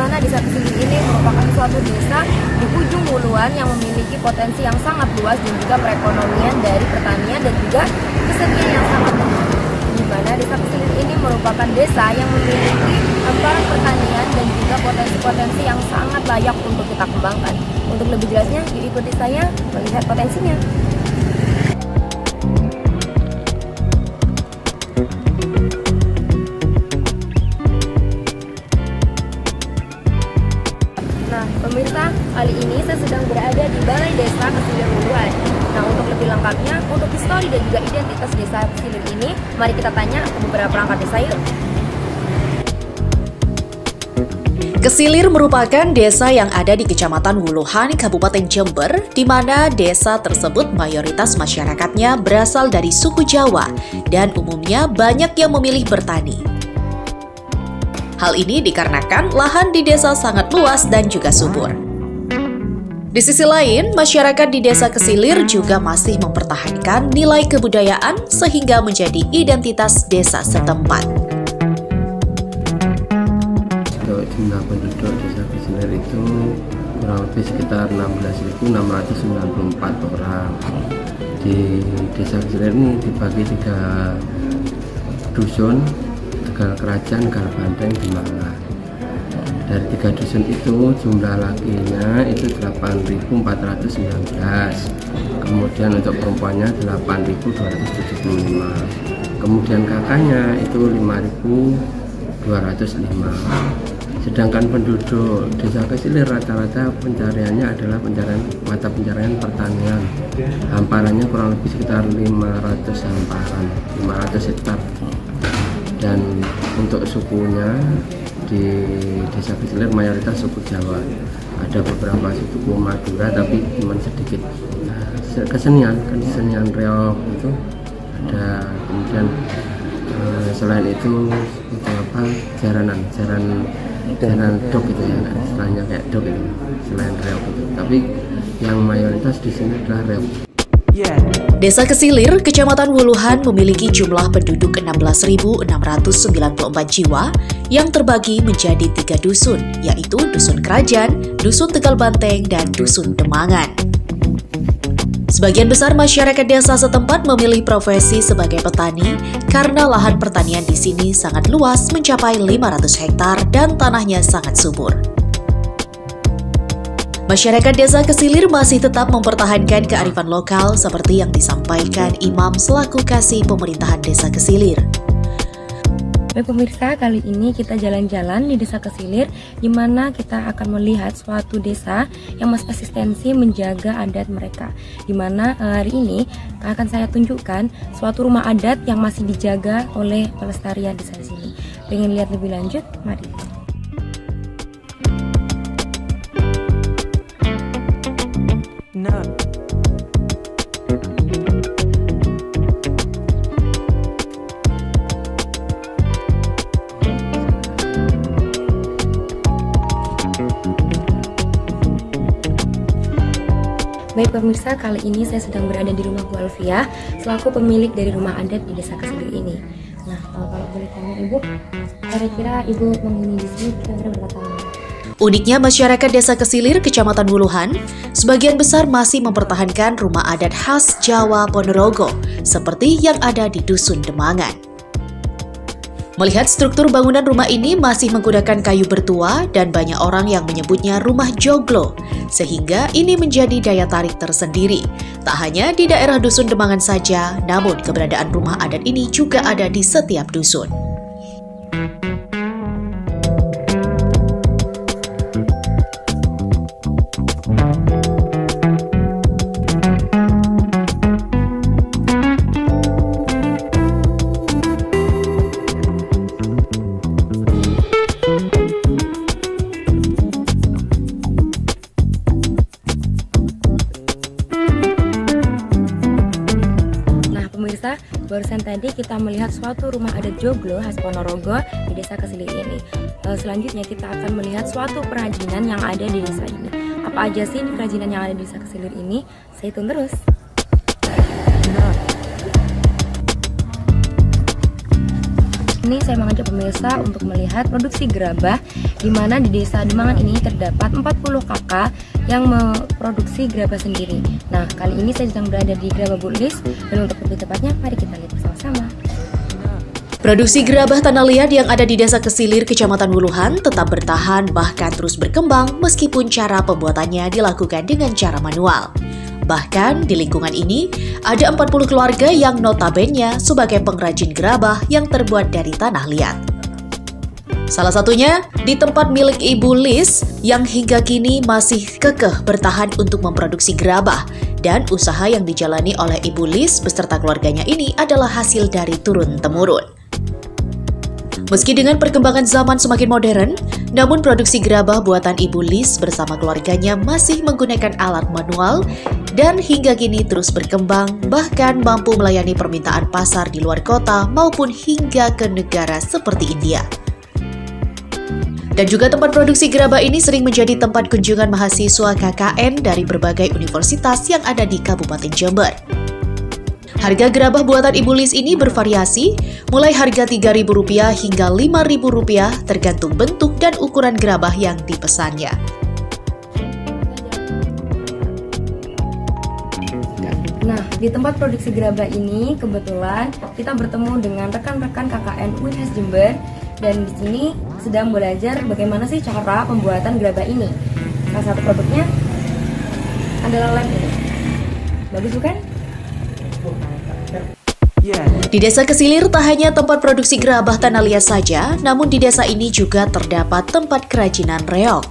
mana Desa Kesilir ini merupakan suatu desa di ujung huluan yang memiliki potensi yang sangat luas dan juga perekonomian dari pertanian dan juga kesenian yang sangat tinggi. Di mana Desa Kesilir ini merupakan desa yang memiliki hamparan pertanian dan juga potensi-potensi yang sangat layak untuk kita kembangkan. Untuk lebih jelasnya, yuk ikuti saya melihat potensinya. Nah, pemirsa, kali ini saya sedang berada di Balai Desa Kesilir Huluan. Nah, untuk lebih lengkapnya, untuk histori dan juga identitas Desa Kesilir ini, mari kita tanya ke beberapa perangkat desa yuk. Kesilir merupakan desa yang ada di Kecamatan Wuluhan, Kabupaten Jember, di mana desa tersebut mayoritas masyarakatnya berasal dari suku Jawa dan umumnya banyak yang memilih bertani. Hal ini dikarenakan lahan di desa sangat luas dan juga subur. Di sisi lain, masyarakat di Desa Kesilir juga masih mempertahankan nilai kebudayaan sehingga menjadi identitas desa setempat. Jumlah penduduk Desa Kesilir itu kurang lebih sekitar 16.694 orang. Di Desa Kesilir ini dibagi 3 dusun, Tegal Kerajaan, Tegal Banteng, Demangan. Dari 3 dusun itu jumlah lakinya itu 8.419, kemudian untuk perempuannya 8.275, kemudian kakaknya itu 5.205. Sedangkan penduduk Desa Kesilir rata-rata pencariannya adalah mata pencarian pertanian. Hamparannya kurang lebih sekitar 500 hamparan, 500 hektar. Dan untuk sukunya di Desa Kesilir mayoritas suku Jawa. Ada beberapa suku Madura tapi cuma sedikit. Kesenian reog itu ada, kemudian selain itu jaranan dok itu ya, istilahnya kayak dok itu, selain reog itu. Tapi yang mayoritas di sini adalah reog. Desa Kesilir, Kecamatan Wuluhan memiliki jumlah penduduk 16.694 jiwa yang terbagi menjadi 3 dusun, yaitu Dusun Kerajaan, Dusun Tegal Banteng, dan Dusun Demangan. Sebagian besar masyarakat desa setempat memilih profesi sebagai petani karena lahan pertanian di sini sangat luas mencapai 500 hektar dan tanahnya sangat subur. Masyarakat Desa Kesilir masih tetap mempertahankan kearifan lokal seperti yang disampaikan Imam selaku Kasih Pemerintahan Desa Kesilir. Baik pemirsa, kali ini kita jalan-jalan di Desa Kesilir, di mana kita akan melihat suatu desa yang masih eksistensi menjaga adat mereka. Di mana hari ini akan saya tunjukkan suatu rumah adat yang masih dijaga oleh pelestarian desa sini. Pengen lihat lebih lanjut? Mari. Baik pemirsa, kali ini saya sedang berada di rumah Bu Alfiah selaku pemilik dari rumah adat di Desa Kesilir ini. Nah, kalau boleh tanya Ibu, kira-kira Ibu menghuni di sini kira-kira berapa tahun? Uniknya masyarakat Desa Kesilir, Kecamatan Wuluhan, sebagian besar masih mempertahankan rumah adat khas Jawa Ponorogo, seperti yang ada di Dusun Demangan. Melihat struktur bangunan rumah ini masih menggunakan kayu bertua dan banyak orang yang menyebutnya rumah joglo, sehingga ini menjadi daya tarik tersendiri. Tak hanya di daerah Dusun Demangan saja, namun keberadaan rumah adat ini juga ada di setiap dusun. Barusan tadi kita melihat suatu rumah adat joglo khas Ponorogo di Desa Kesilir ini. Selanjutnya kita akan melihat suatu kerajinan yang ada di desa ini. Apa aja sih kerajinan yang ada di Desa Kesilir ini? Stay tune terus. ini saya mengajak pemirsa untuk melihat produksi gerabah, di mana di Desa Demangan ini terdapat 40 kakak yang memproduksi gerabah sendiri. Nah, kali ini saya sedang berada di Gerabah Bu Lis, dan untuk lebih tepatnya mari kita lihat bersama-sama. Produksi gerabah tanah liat yang ada di Desa Kesilir, Kecamatan Wuluhan tetap bertahan bahkan terus berkembang meskipun cara pembuatannya dilakukan dengan cara manual. Bahkan di lingkungan ini ada 40 keluarga yang notabene sebagai pengrajin gerabah yang terbuat dari tanah liat. Salah satunya di tempat milik Ibu Lis yang hingga kini masih kekeh bertahan untuk memproduksi gerabah, dan usaha yang dijalani oleh Ibu Lis beserta keluarganya ini adalah hasil dari turun-temurun. Meski dengan perkembangan zaman semakin modern, namun produksi gerabah buatan Ibu Lis bersama keluarganya masih menggunakan alat manual dan hingga kini terus berkembang, bahkan mampu melayani permintaan pasar di luar kota maupun hingga ke negara seperti India. Dan juga tempat produksi gerabah ini sering menjadi tempat kunjungan mahasiswa KKN dari berbagai universitas yang ada di Kabupaten Jember. Harga gerabah buatan Ibu Lis ini bervariasi, mulai harga Rp3.000 hingga Rp5.000 tergantung bentuk dan ukuran gerabah yang dipesannya. Nah, di tempat produksi gerabah ini kebetulan kita bertemu dengan rekan-rekan KKN UNHAS Jember, dan di sini sedang belajar bagaimana sih cara pembuatan gerabah ini. Salah satu produknya adalah lem ini. Bagus bukan? Di Desa Kesilir tak hanya tempat produksi gerabah tanah liat saja, namun di desa ini juga terdapat tempat kerajinan reog.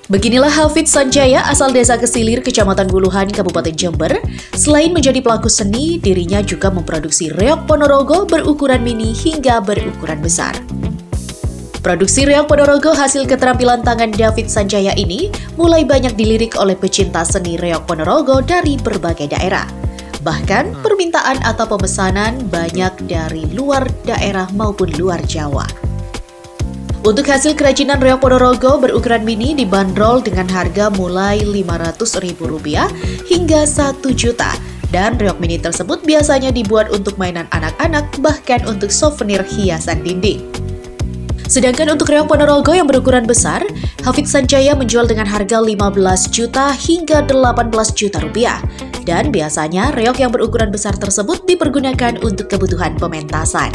Beginilah Hafid Sanjaya asal Desa Kesilir, Kecamatan Wuluhan, Kabupaten Jember. Selain menjadi pelaku seni, dirinya juga memproduksi reog Ponorogo berukuran mini hingga berukuran besar. Produksi reog Ponorogo hasil keterampilan tangan David Sanjaya ini mulai banyak dilirik oleh pecinta seni reog Ponorogo dari berbagai daerah. Bahkan permintaan atau pemesanan banyak dari luar daerah maupun luar Jawa. Untuk hasil kerajinan reog Ponorogo berukuran mini dibanderol dengan harga mulai Rp500.000 hingga Rp1.000.000. Dan reog mini tersebut biasanya dibuat untuk mainan anak-anak, bahkan untuk souvenir hiasan dinding. Sedangkan untuk reog Ponorogo yang berukuran besar, Hafid Sanjaya menjual dengan harga Rp15 juta hingga Rp18 juta. Dan biasanya reog yang berukuran besar tersebut dipergunakan untuk kebutuhan pementasan.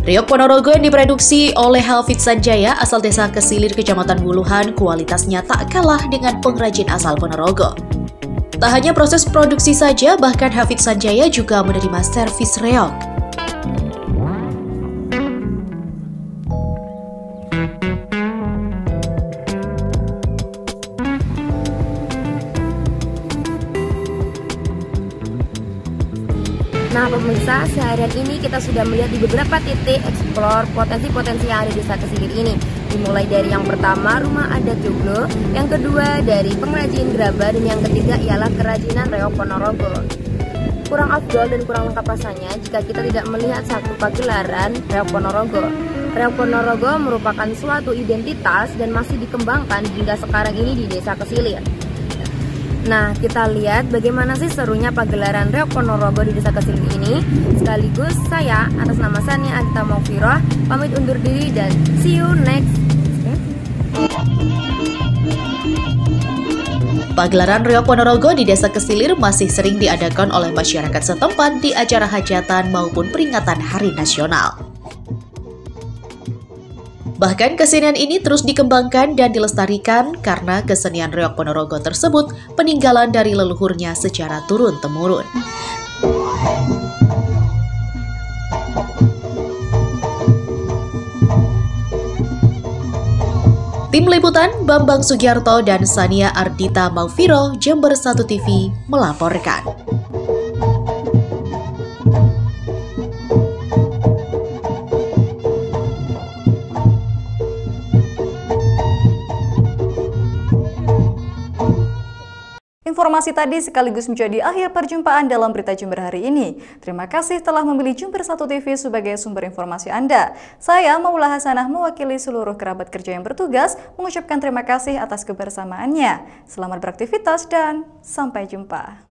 Reog Ponorogo yang diproduksi oleh Hafid Sanjaya asal Desa Kesilir, Kecamatan Wuluhan, kualitasnya tak kalah dengan pengrajin asal Ponorogo. Tak hanya proses produksi saja, bahkan Hafid Sanjaya juga menerima servis reog. Nah pemirsa, seharian ini kita sudah melihat di beberapa titik eksplor potensi-potensi yang ada di Desa Kesilir ini. Dimulai dari yang pertama rumah adat Joglo, yang kedua dari pengrajin gerabah, dan yang ketiga ialah kerajinan reog Ponorogo. Kurang afdol dan kurang lengkap rasanya jika kita tidak melihat satu pagelaran reog Ponorogo. Reog Ponorogo merupakan suatu identitas dan masih dikembangkan hingga sekarang ini di Desa Kesilir. Nah, kita lihat bagaimana sih serunya pagelaran reog Ponorogo di Desa Kesilir ini. Sekaligus saya atas nama Sania Adita Maufiroh pamit undur diri dan see you next. Pagelaran reog Ponorogo di Desa Kesilir masih sering diadakan oleh masyarakat setempat di acara hajatan maupun peringatan Hari Nasional. Bahkan kesenian ini terus dikembangkan dan dilestarikan karena kesenian reog Ponorogo tersebut peninggalan dari leluhurnya secara turun-temurun. Tim Liputan Bambang Sugiarto dan Sania Ardita Maufiroh, Jember 1 TV melaporkan. Informasi tadi sekaligus menjadi akhir perjumpaan dalam Berita Jember hari ini. Terima kasih telah memilih Jember 1 TV sebagai sumber informasi Anda. Saya Maula Hasanah mewakili seluruh kerabat kerja yang bertugas mengucapkan terima kasih atas kebersamaannya. Selamat beraktivitas dan sampai jumpa.